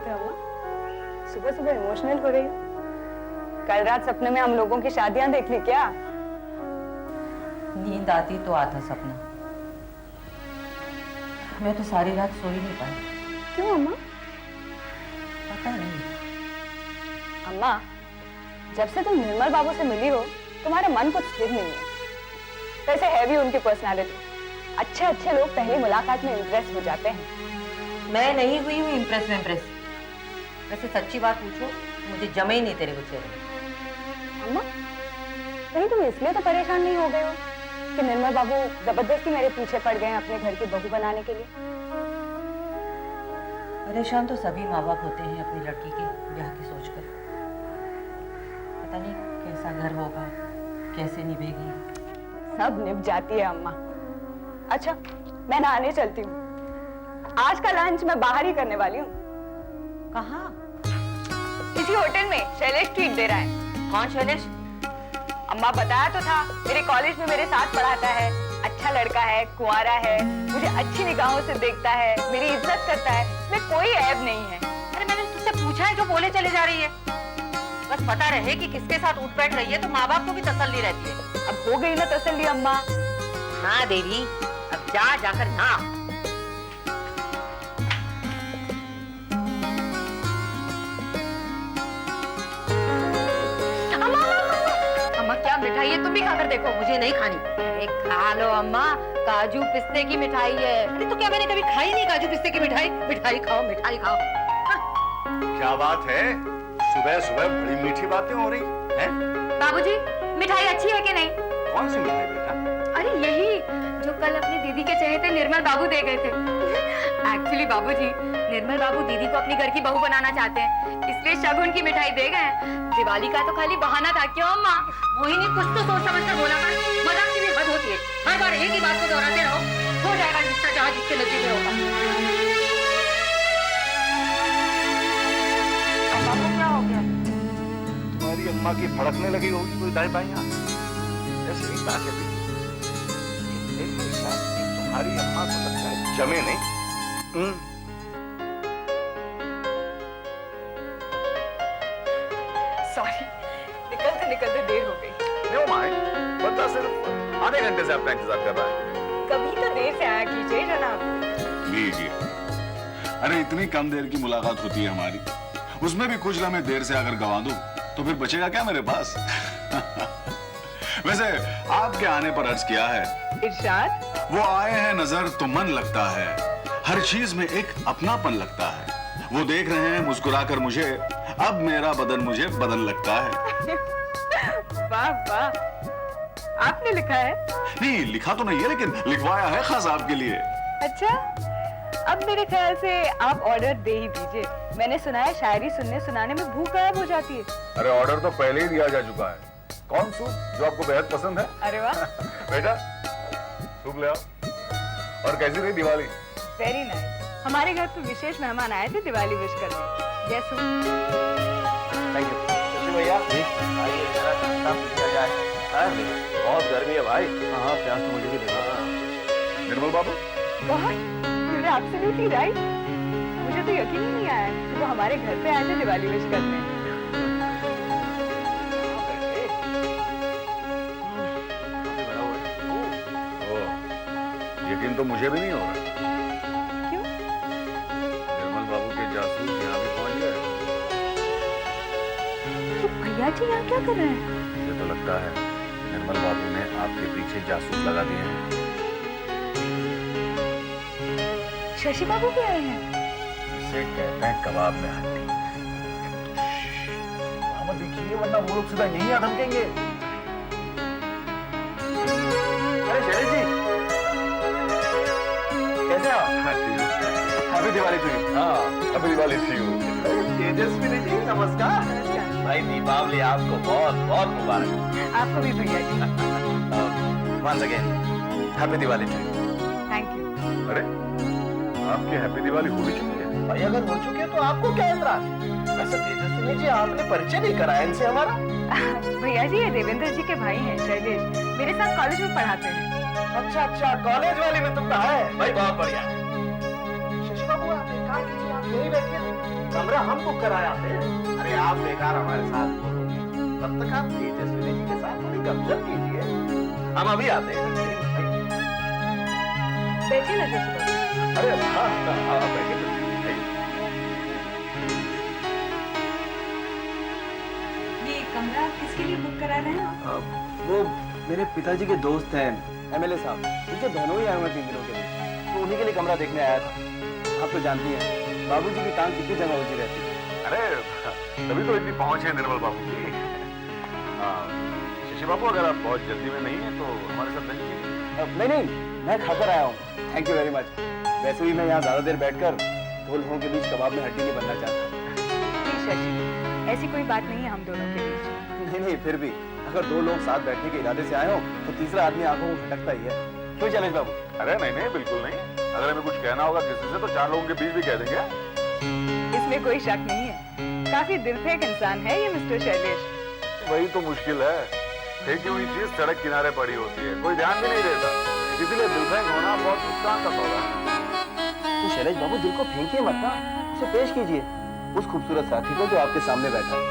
हो अम्मा? सुबह सुबह इमोशनल हो रही हो? कल रात सपने में हम लोगों की शादियां देख ली क्या? नींद आती तो आता सपना। मैं तो सारी रात सो ही नहीं पाई। क्यों अम्मा? पता नहीं। अम्मा, जब से तुम निर्मल बाबू से मिली हो तुम्हारे मन कुछ स्थिर नहीं है। वैसे है भी उनकी पर्सनालिटी। अच्छे अच्छे लोग पहली मुलाकात में इम्प्रेस हो जाते हैं। मैं नहीं हुई हूँ इम्प्रेस में इम्प्रेस। वैसे सच्ची बात पूछो, मुझे जमे ही नहीं तेरे को चेहरे। अम्मा, कहीं तुम इसलिए तो परेशान नहीं हो गए हो कि निर्मल बाबू जबरदस्ती मेरे पीछे पड़ गए अपने घर की बहू बनाने के लिए? परेशान तो सभी माँ बाप होते हैं अपनी लड़की के ब्याह की सोचकर। पता नहीं कैसा घर होगा, कैसे निभेगी। सब निभ जाती है अम्मा। अच्छा, मैं नहाने चलती हूँ। आज का लंच मैं बाहर ही करने वाली हूँ। कहाँ? किसी होटल में शैलेश ट्रीट दे रहा है। कौन शैलेश? अम्मा बताया तो था, मेरे कॉलेज में मेरे साथ पढ़ाता है, अच्छा लड़का है, कुंवारा है, मुझे अच्छी निगाहों से देखता है, मेरी इज्जत करता है, इसमें कोई ऐब नहीं है। अरे मैंने तुझसे पूछा है जो बोले चले जा रही है। बस पता रहे कि किसके साथ उठ बैठ रही है तो माँ बाप को भी तसल्ली रहती है। अब हो गई ना तसल्ली अम्मा। हाँ देवी, अब जाकर ना। अम्मा क्या मिठाई है, तुम भी खाकर देखो। मुझे नहीं खानी। एक खा लो अम्मा, काजू पिस्ते की मिठाई है। अरे तो क्या मैंने कभी खाई नहीं काजू पिस्ते की मिठाई? मिठाई खाओ, मिठाई खाओ। क्या बात है, सुबह सुबह बड़ी मीठी बातें हो रही हैं? बाबूजी, मिठाई अच्छी है कि नहीं? कौन सी मिठाई बेटा? अरे यही जो कल अपनी दीदी के चहेते निर्मल बाबू दे गए थे। एक्चुअली बाबूजी, निर्मल बाबू दीदी को अपनी घर की बहू बनाना चाहते हैं, इसलिए शगुन की मिठाई दे गए। दिवाली का तो खाली बहाना था। क्यों अम्मा? मोहिनी, कुछ तो सोच समझ कर बोला कर। मजाक की भी हद होती है। हर बार एक ही बात को दोहराते रहो, हो जाएगा रिश्ता जहाँ जिसके नसीब में होगा। अम्मा को क्या हो गया? तुम्हारी अम्मा की भड़कने लगी होगी कोई दाएं बाएं हाथ। ऐसे ही बात है मेरी शादी तुम्हारी अम्मा को लगता है जमे नहीं। सॉरी, निकलते निकलते देर हो गई। नो माइंड, बंदा सिर्फ आधे घंटे से आपका इंतजार कर रहा है। कभी तो देर से आया कीजिए जनाब। लीजिए। अरे इतनी कम देर की मुलाकात होती है हमारी, उसमें भी कुछ लम्हे देर से अगर गंवा दूं तो फिर बचेगा क्या मेरे पास? वैसे आपके आने पर अर्ज किया है। इरशाद? वो आए हैं नजर तो मन लगता है, हर चीज में एक अपनापन लगता है। वो देख रहे हैं मुस्कुराकर मुझे, अब मेरा बदन मुझे बदन लगता है। वाह वाह, आपने लिखा है? नहीं लिखा तो नहीं है, लेकिन लिखवाया है खास आपके लिए। अच्छा, अब मेरे ख्याल से आप ऑर्डर दे ही दीजिए। मैंने सुना है शायरी सुनने सुनाने में भूख गायब हो जाती है। अरे ऑर्डर तो पहले ही दिया जा चुका है। कौन सूप जो आपको बेहद पसंद है? अरे वाह। बेटा सूप ले आओ। और कैसी रही दिवाली? Very nice. हमारे घर पे विशेष मेहमान आए थे दिवाली विश करने। जय सूप। Thank you. शशि भैया आइए जरा नाश्ता किया जाए। बहुत गर्मी है भाई। हाँ प्यास तो मुझे भी लगा। निर्मल बाबू, बहुत, you're absolutely right। मुझे तो यकीन ही नहीं आया कि वो हमारे घर पे आए थे दिवाली विश करने। यकीन तो मुझे भी नहीं हो रहा। क्यों? निर्मल बाबू के जासूस यहाँ भी पहुंच गए। तो भैया जी यहाँ क्या कर रहे हैं? मुझे तो लगता है निर्मल बाबू ने आपके पीछे जासूस लगा दिए हैं। शशि बाबू भी आए हैं? इसे कहते हैं कबाब में हड्डी। वहां मत देखिए वरना वो लोग सीधा यहीं आ धमकेंगे। अरे शैलेश जी, कैसे हो? Happy Diwali to you. हाँ, happy Diwali to you. Tejaswi ji नमस्कार। भाई दीपावली आपको बहुत बहुत मुबारक। आपको भी भैया जी। Once again happy Diwali to you. Thank you. अरे आपकी हैप्पी दिवाली हो भी चुकी है? भाई अगर हो चुकी है तो आपको क्या एतराज? वैसे तेजस्वी जी आपने परिचय नहीं कराया इनसे हमारा। भैया जी ये देवेंद्र जी के भाई हैं शैलेश, मेरे साथ कॉलेज में पढ़ाते हैं। अच्छा अच्छा, कॉलेज वाली में तुम कहा है? भाई बहुत बढ़िया। शशि बाबू आप काम कीजिए, आप यहीं बैठिए ना। कमरा हम बुक कराए आते हैं। अरे आप बेकार हमारे साथ बोलोगे, तब तक आप तेजस्विनी जी के साथ थोड़ी गपशप कीजिए। हम अभी आते हैं। बैठिए ना जैसे। अरे हाँ हाँ बैठिए। ये कमरा किसके लिए बुक करा रहे हैं? वो मेरे पिताजी के दोस्त हैं, एमएलए साहब। उनके बहनों ही आए हुए 3 दिनों के लिए, तो उन्हीं के लिए कमरा देखने आया था। आप तो जानती हैं बाबूजी की टांग कितनी जगह उलझी रहती है। अरे तभी तो इतनी पहुंच है निर्मल बाबू की। शशि बाबू, अगर आप बहुत जल्दी में नहीं है तो हमारे साथ बैठिए। नहीं, मैं खाकर आया हूँ। Thank you very much. वैसे भी मैं यहाँ ज्यादा देर बैठकर 2 लोगों के बीच कबाब में हड्डी नहीं बनना चाहता। नहीं शशि, ऐसी कोई बात नहीं है हम दोनों के बीच। नहीं, फिर भी अगर 2 लोग साथ बैठने के इरादे से आए हो तो तीसरा आदमी आंखों को खटकता ही है। क्यों शैलेश बाबू? अरे नहीं, बिल्कुल नहीं। अगर हमें कुछ कहना होगा किसी से तो 4 लोगों के बीच भी कह देंगे। इसमें कोई शक नहीं है। काफी दिलफेक इंसान है ये मिस्टर शैलेश। वही तो मुश्किल है, फेंकी हुई चीज सड़क किनारे पड़ी होती है, कोई ध्यान भी नहीं देता। इसीलिए दिलफेंक होना बहुत नुकसान का सौदा है। तो शैलेश बाबू दिल को फेंकिए मत ना, उसे पेश कीजिए उस खूबसूरत साथी को जो आपके सामने बैठा है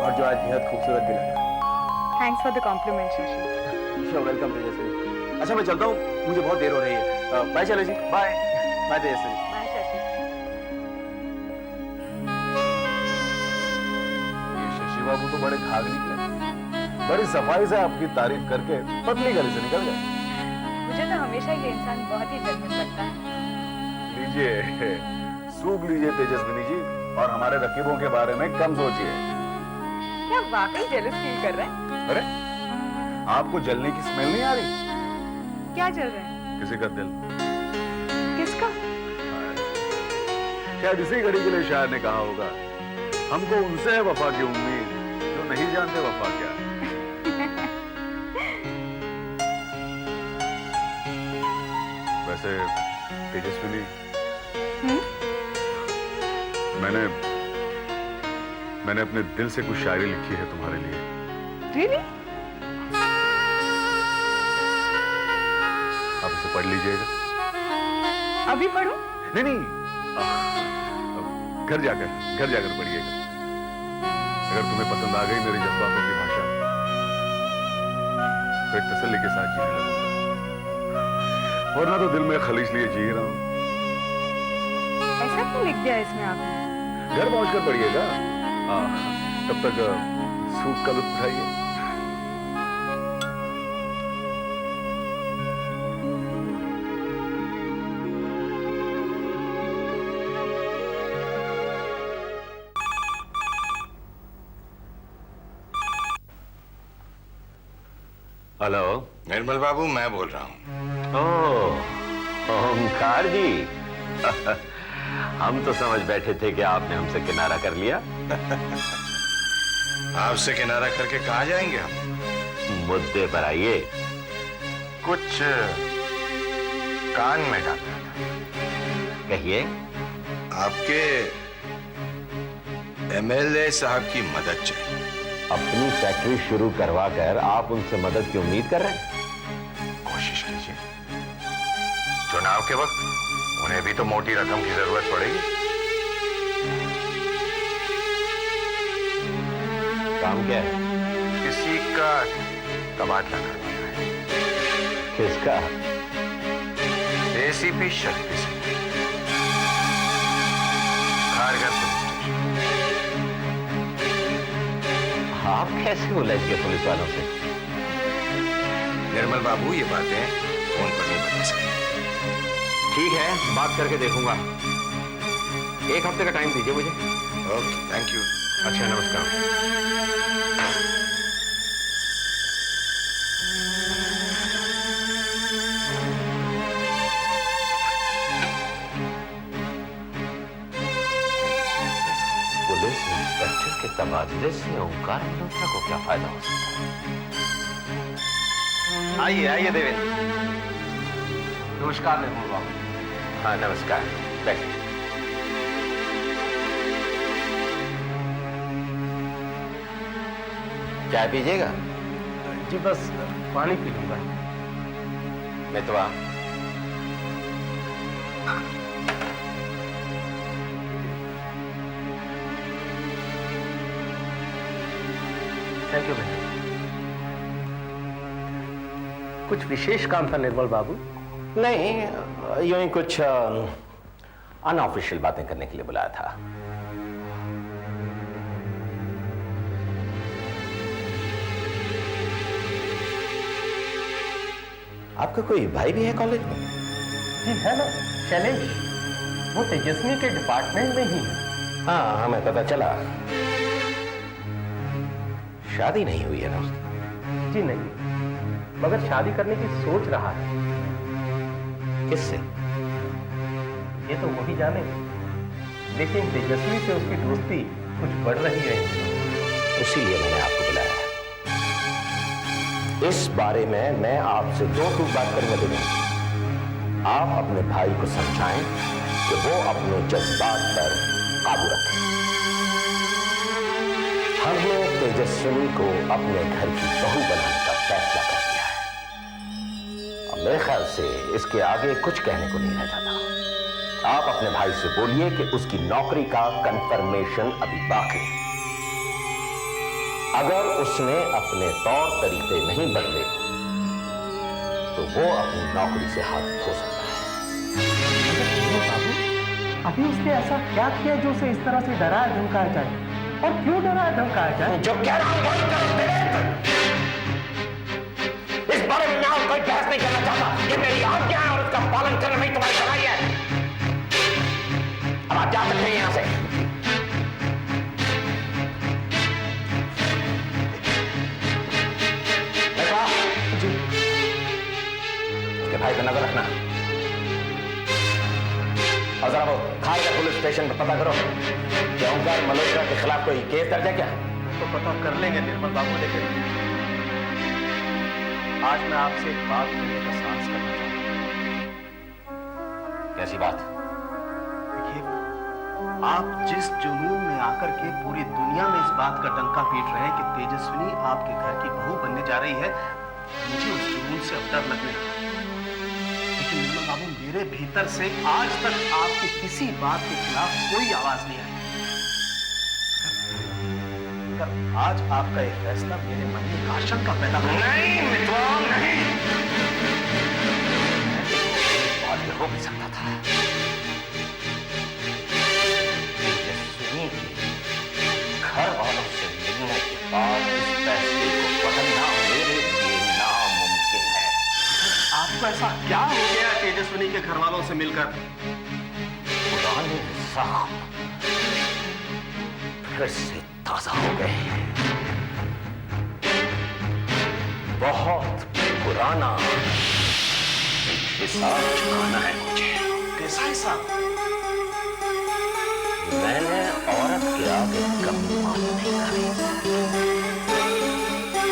और जो आज बेहद खूबसूरत भी लगा। Thanks for the compliment Shashi. You welcome Tejaswini. अच्छा मैं चलता हूँ, मुझे बहुत देर हो रही है। Bye Shailesh ji. Bye. Bye Tejaswini. Bye Shashi. ये शशि बाबू तो बड़े खाग निकले, बड़ी सफाई से आपकी तारीफ करके पतली गली से निकल गए। मुझे तो हमेशा ये इंसान बहुत ही जेन्युइन लगता है। लीजिए, सूप लीजिए तेजस्विनी जी, और हमारे रकीबों के बारे में कम सोचिए। क्या वाकई जेलस फील कर रहे हैं? अरे आपको जलने की स्मेल नहीं आ रही? क्या चल रहा है? किसी का दिल। किसका? शायद इसी घड़ी के लिए शायर ने कहा होगा, हमको उनसे है वफा की उम्मीद जो नहीं जानते वफा क्या है। वैसे तेजस्विनी, मैंने अपने दिल से कुछ शायरी लिखी है तुम्हारे लिए। Really? आप इसे पढ़ लीजिएगा। अभी पढ़ूं? नहीं, घर जाकर पढ़िएगा। अगर तुम्हें पसंद आ गई मेरी जज्बातों की भाषा तो एक तसल्ली के साथ जीने लगूंगा, वरना तो दिल में खलीज लिए जी रहा हूं। ऐसा क्यों लिख दिया इसमें आपने? घर पहुंचकर पढ़िएगा। तब तक सूप का लुत्फ उठाइए। हेलो, निर्मल बाबू मैं बोल रहा हूँ। ओह ओंकार जी। हम तो समझ बैठे थे कि आपने हमसे किनारा कर लिया। आपसे किनारा करके कहाँ जाएंगे हम? मुद्दे पर आइए। कुछ कान में डालना था। कहिए। आपके एमएलए साहब की मदद चाहिए। अपनी फैक्ट्री शुरू करवा कर आप उनसे मदद की उम्मीद कर रहे हैं? कोशिश कीजिए। चुनाव के वक्त उन्हें भी तो मोटी रकम की जरूरत पड़ेगी। काम क्या है? किसी का तबादला करवाना है। किसका? ACP Shakti Singh, Kharghar police station. आप कैसे उलझ गए पुलिस वालों से? निर्मल बाबू ये बातें फोन पर नहीं बता सकते। ठीक है, बात करके देखूंगा। 1 हफ्ते का टाइम दीजिए मुझे। Okay, thank you. अच्छा, नमस्कार। पुलिस इंस्पेक्टर के तबादले से ओंकार मल्होत्रा को क्या फायदा हो सकता है? आइए देवेंद्र। नमस्कार निर्मल बाबू। हाँ नमस्कार, बैठिए। चाय पीजिएगा? जी बस पानी पी लूंगा। मितवा, थैंक यू भैया। कुछ विशेष काम था निर्मल बाबू? नहीं, यूं ही कुछ अनऑफिशियल बातें करने के लिए बुलाया था। आपका कोई भाई भी है कॉलेज में? जी है ना, शैलेश। वो तेजस्वी के डिपार्टमेंट में ही है। हाँ, हमें पता चला। शादी नहीं हुई है ना उसकी? जी नहीं, मगर शादी करने की सोच रहा है। किससे? ये तो वही जाने, लेकिन तेजस्वी से उसकी दोस्ती कुछ बढ़ रही है। इसीलिए मैंने आपको बुलाया है। इस बारे में मैं आपसे दो टूक बात करने दूंगा। आप अपने भाई को समझाएं कि वो अपने जज्बात पर काबू रखें। हमने तेजस्विनी को अपने घर की बहू बनाने का फैसला कर लिया है। अब मेरे ख्याल से इसके आगे कुछ कहने को नहीं रह जाता। आप अपने भाई से बोलिए कि उसकी नौकरी का कंफर्मेशन अभी बाकी है। अगर उसने अपने तौर तरीके नहीं बदले तो वो अपनी नौकरी से हाथ धो सकता है। बाबू, अभी उसने ऐसा क्या किया जो उसे इस तरह से डराया धमकाया जाए? और क्यों डराया धमकाया जाए? जो कह रहा हूं वही करो वीरेंद्र। इस बारे में मैं और कोई बहस नहीं करना चाहता। ये मेरी आज्ञा है और उसका पालन करना ही तुम्हारी भलाई है। अब आप जा सकते हैं यहां से। जी। उसके भाई पर नजर रखना और जरा वो खालसा पुलिस स्टेशन पर पता करो कि ओंकार मल्होत्रा के खिलाफ कोई केस दर्ज है क्या? तो पता कर लेंगे निर्मल बाबू, लेकिन आज मैं आपसे एक बात करने का साहस करना चाहता हूं। कैसी बात? देखिए, आप जिस जुनून में आकर के पूरी दुनिया में इस बात का डंका पीट रहे हैं कि तेजस्विनी आपके घर की बहू बनने जा रही है, मुझे उस जुनून से अब डर लगने लगा। लेकिन निर्मल बाबू, मेरे भीतर से आज तक आपकी किसी बात के खिलाफ कोई आवाज नहीं आई। अगर आज आपका एक फैसला मेरे मन में आशंका पैदा कर नहीं मित्रवान, नहीं। और ये हो भी सकता था। तेजस्विनी के घर वालों से मिलने के बाद इस फैसले को बदलना मेरे लिए नामुमकिन है। आपको ऐसा क्या हो गया तेजस्विनी के घर वालों से मिलकर? पुराने जख्म फिर से ताजा हो गए हैं। बहुत पुराना हिसाब चुकाना है मुझे। कैसा हिसाब? मैंने औरत के आगे कभी माफ नहीं करी,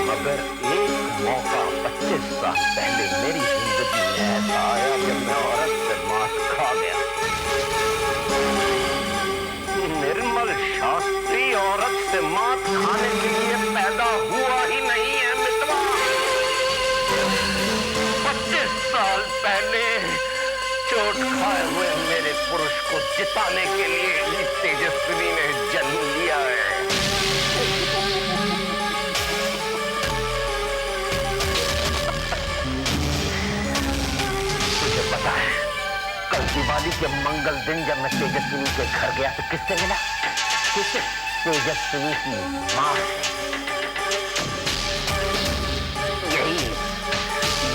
मगर एक मौका 25 साल पहले मेरी जिंदगी में ऐसा आया कि मैं औरत से मात खा गया। निर्मल शास्त्री औरत से मात खाने के लिए पैदा हुआ ही नहीं है मित्रा। 25 साल पहले चोट खाए हुए मेरे पुरुष को जिताने के लिए तेजस्विनी ने जन्म लिया है। तुझे पता है, कल दिवाली के मंगल दिन जब मैं तेजस्विनी के घर गया तो किससे मिला? किससे? तेजस्विनी की मां।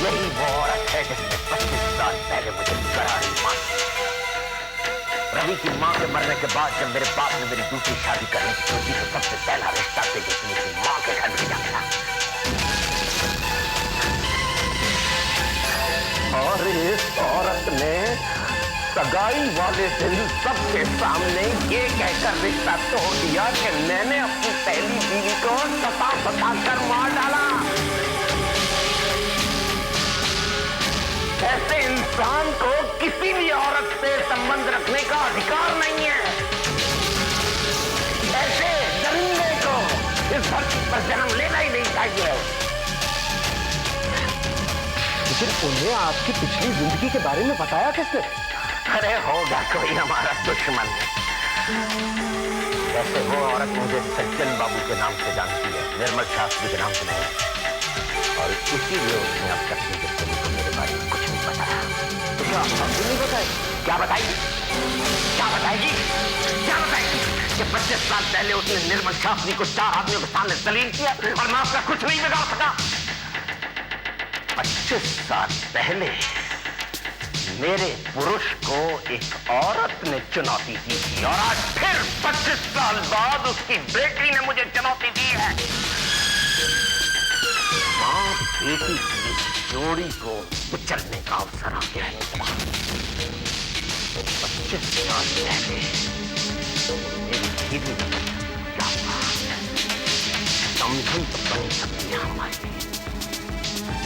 यही वो औरत है जिसने 25 साल पहले मुझे करारी मारी। रवि की मां के मरने के बाद जब मेरे बाप ने मेरी दूसरी शादी करने की सोची तो सबसे पहला रिश्ता तेजस्विनी की मां के घर में जा मिला। और इस औरत ने सगाई वाले दिन सबके सामने ये कहकर रिश्ता तोड़ दिया कि मैंने अपनी पहली बीवी को सता कर मार डाला। ऐसे इंसान को किसी भी औरत से संबंध रखने का अधिकार नहीं है। ऐसे दरिंदे को इस धरती पर जन्म लेना ही नहीं चाहिए। लेकिन उन्हें आपकी पिछली जिंदगी के बारे में बताया किसने? अरे होगा कोई हमारा दुश्मन। वैसे वो औरत मुझे सज्जन बाबू के नाम से जानती है, निर्मल शास्त्री के नाम से नहीं, और इसीलिए उसने अब तक तेजस्विनी को मेरे बारे में कुछ नहीं बताया। तो क्या अब भी नहीं बताएगी? क्या बताएगी? क्या बताएगी? क्या बताएगी कि 25 साल पहले उसने निर्मल शास्त्री को 4 आदमियों के सामने जलील किया और मैं उसका कुछ नहीं बिगाड़ सका? 25 साल पहले मेरे पुरुष को एक औरत ने चुनौती दी थी और आज फिर 25 साल बाद उसकी बेटी ने मुझे चुनौती दी है। मां बेटी की जोड़ी को कुचलने का अवसर आ गया है। 25 साल पहले मेरी दीदी ने क्या कहा, समझन तो बन सकती है हमारी,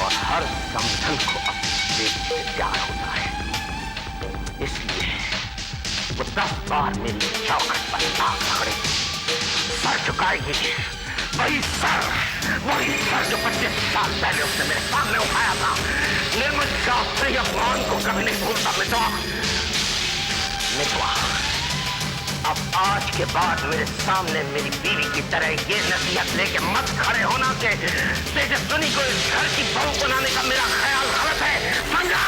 और हर समझन को अपनी बेटी से प्यार होता है। इसलिए वो 10 बार मेरी चौखट पर लात रगड़ेगी, सर झुकाएगी, वही सर जो 25 साल पहले उसने मेरे सामने उठाया था। निर्मल शास्त्री अपमान को कभी नहीं भूलता। मितवा, अब आज के बाद मेरे सामने मेरी बीवी की तरह ये नसीहत लेके मत खड़े होना कि तेजस्विनी को इस घर की बहू बनाने का मेरा ख्याल गलत है। समझा?